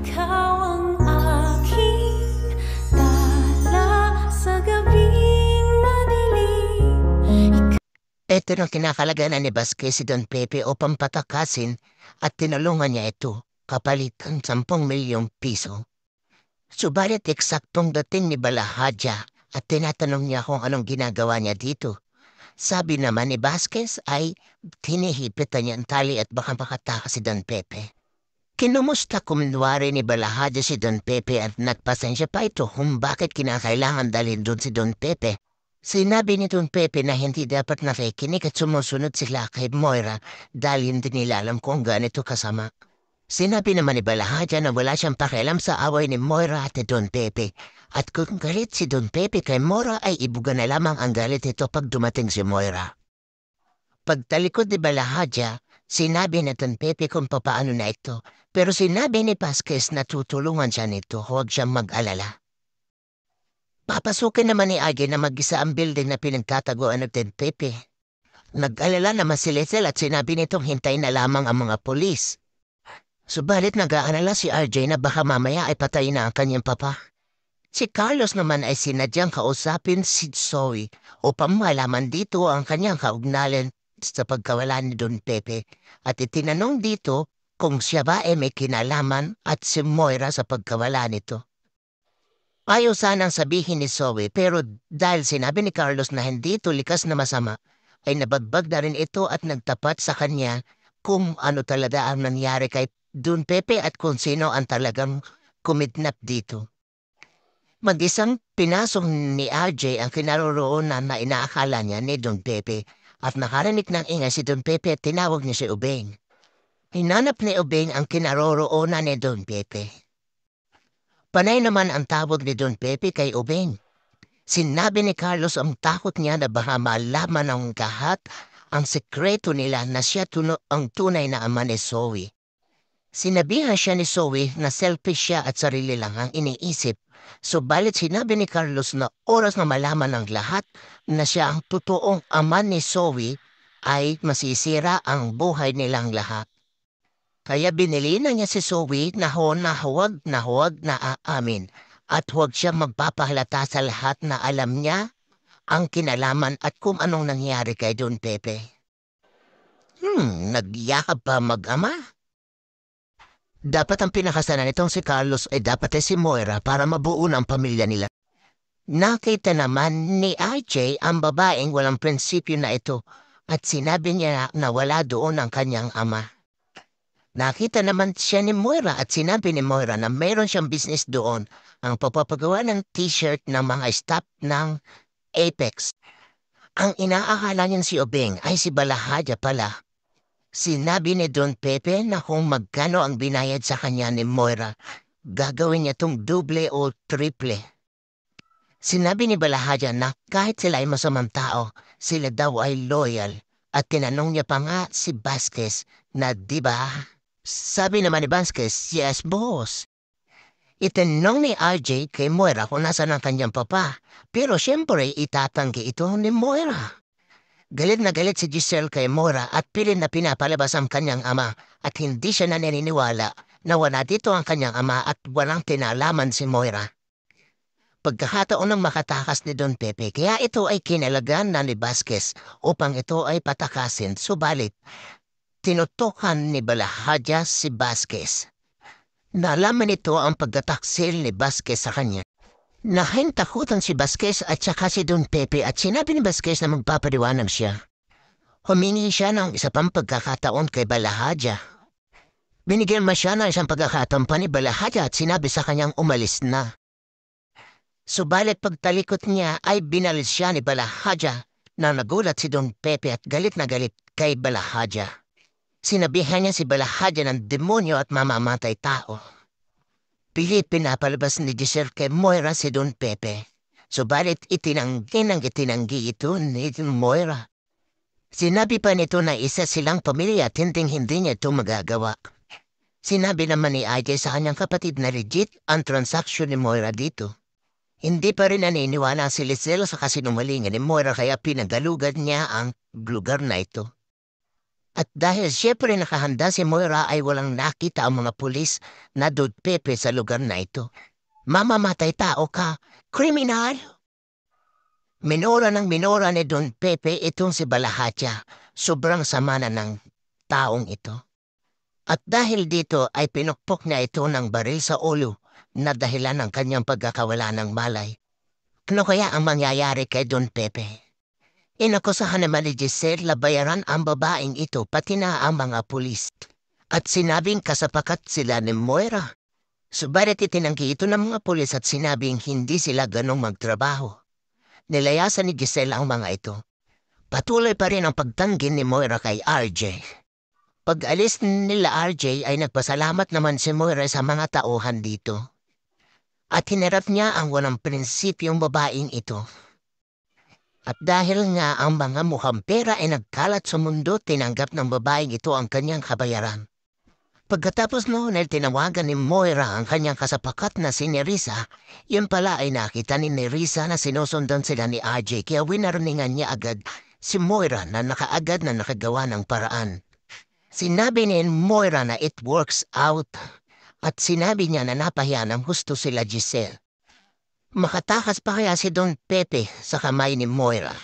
Ikaw ang aking tala sa gabing madilim. Ito ang kinakalaganan ni Vasquez si Don Pepe upang patakasin at tinulungan niya ito kapalit ang 10 milyong piso. Subalit eksaktong dating ni Balahadja at tinatanong niya kung anong ginagawa niya dito. Sabi naman ni Vasquez ay hinihipitan niya ang tali at baka makatakas si Don Pepe. Kinumusta kuminwari ni Balahadja si Don Pepe at nagpasensya pa ito kung bakit kinakailangan dalhin doon si Don Pepe. Sinabi ni Don Pepe na hindi dapat nakikinig at sumusunod sila kay Moira dahil hindi nila alam kung ganito kasama. Sinabi naman ni Balahadja na wala siyang pakialam sa away ni Moira at ni Don Pepe at kung galit si Don Pepe kay Moira ay ibuga na lamang ang galit nito pag dumating si Moira. Pagtalikod ni Balahadja, sinabi ni Don Pepe kung papaano na ito pero sinabi ni Vasquez na tutulungan siya nito, huwag siyang mag-alala. Papasukin naman ni Age na mag-isa ang building na pinagtataguan ng Don Pepe. Nag-alala naman si Lethal at sinabi nitong hintayin na lamang ang mga polis. Subalit nag-aalala si RJ na baka mamaya ay patayin na ang kanyang papa. Si Carlos naman ay sinadyang kausapin si Zoe upang malaman dito ang kanyang kaugnalan sa pagkawala ni Don Pepe at itinanong dito kung siya ba ay may kinalaman at si Moira sa pagkawala nito. Ayaw sanang sabihin ni Zoe pero dahil sinabi ni Carlos na hindi ito likas na masama, ay nabagbag na rin ito at nagtapat sa kanya kung ano talaga ang nangyari kay Don Pepe at kung sino ang talagang kumidnap dito. Mag-isang pinasok ni RJ ang kinaroroonan na inaakala niya ni Don Pepe at nakarinig ng ingay si Don Pepe at tinawag niya si Ubeng. Hinanap ni Ubeng ang kinaroroonan ni Don Pepe. Panay naman ang tawag ni Don Pepe kay Ubeng. Sinabi ni Carlos ang takot niya na baka malaman ng lahat ang sekreto nila na siya ang tunay na ama ni Zoe. Sinabihan siya ni Zoe na selfish siya at sarili lang ang iniisip. Subalit sinabi ni Carlos na oras na malaman ng lahat na siya ang totoong ama ni Zoe ay masisira ang buhay nilang lahat. Kaya binili na niya si Zoe na huwag na aamin at huwag siya magpapahalata sa lahat na alam niya ang kinalaman at kung anong nangyari kay Don Pepe. Nagyakap pa mag-ama? Dapat ang pinakasalan nitong si Carlos ay dapat ay si Moira para mabuo ang pamilya nila. Nakita naman ni RJ ang babaeng walang prinsipyo na ito at sinabi niya na wala doon ang kanyang ama. Nakita naman siya ni Moira at sinabi ni Moira na mayroon siyang business doon ang papapagawa ng t-shirt ng mga staff ng Apex. Ang inaakala niyan si Ubeng ay si Balahadja pala. Sinabi ni Don Pepe na kung magkano ang binayad sa kanya ni Moira, gagawin niya tong double o triple. Sinabi ni Balahadja na kahit sila ay masamang tao, sila daw ay loyal at tinanong niya pa nga si Vasquez na diba? Sabi naman ni Vasquez, yes boss. Itanong ni RJ kay Moira kung nasa ng kanyang papa, pero siyempre itatanggi ito ni Moira. Galit na galit si Giselle kay Moira at pilit na pinapalabas ang kanyang ama at hindi siya naniniwala na wala dito ang kanyang ama at walang tinalaman si Moira. Pagkakataon ng makatakas ni Don Pepe kaya ito ay kinalagan na ni Vasquez upang ito ay patakasin, subalit tinutukan ni Balahadja si Vasquez. Nalaman nito ang pagtataksil ni Vasquez sa kanya. Nahintakutan si Vasquez at saka si Don Pepe at sinabi ni Vasquez na magpapaliwanag siya. Humingi siya ng isa pang pagkakataon kay Balahadja. Binigyan mo siya ng isang pagkakataon pa ni Balahadja at sinabi sa kanyang umalis na. Subalit pagtalikot niya ay binalis siya ni Balahadja na nagulat si Don Pepe at galit na galit kay Balahadja. Sinabihan niya si Balahadja ng demonyo at mamamatay tao. Pilit pinapalabas ni Giselle kay Moira si Don Pepe. Subalit itinanggi ito ni Moira. Sinabi pa nito na isa silang pamilya at hindi niya ito magagawa. Sinabi naman ni AJ sa kanyang kapatid na legit ang transaksyon ni Moira dito. Hindi pa rin naniniwala si Lizelle sa kasinungalingan ni Moira kaya pinagalugan niya ang lugar na ito. At dahil siyempre nakahanda si Moira ay walang nakita ang mga pulis na Don Pepe sa lugar na ito. Mamamatay tao ka, kriminal! Minora ng minora ni Don Pepe itong si Balahatya. Sobrang sama na ng taong ito. At dahil dito ay pinukpok niya ito ng baril sa ulo na dahilan ng kanyang pagkakawala ng malay. Ano kaya ang mangyayari kay Don Pepe? Inakusahan naman ni Giselle na bayaran ang babaeng ito pati na ang mga pulis. At sinabing kasapakat sila ni Moira. Subalit itinanggi ito ng mga pulis at sinabing hindi sila ganong magtrabaho. Nilayasan ni Giselle ang mga ito. Patuloy pa rin ang pagtanggi ni Moira kay RJ. Pag-alis nila RJ ay nagpasalamat naman si Moira sa mga tauhan dito. At hinarap niya ang walang prinsipyong babaeng ito. At dahil nga ang mga mukhang pera ay nagkalat sa mundo, tinanggap ng babaeng ito ang kanyang kabayaran. Pagkatapos noon ay tinawagan ni Moira ang kanyang kasapakat na si Nerissa. Yun pala ay nakita ni Nerissa na sinusundan sila ni RJ kaya winarningan niya agad si Moira na nakaagad na nakagawa ng paraan. Sinabi ni Moira na it works out at sinabi niya na napahiya ng husto sila Giselle. Makatakas pa kaya si Don Pepe sa kamay ni Moira?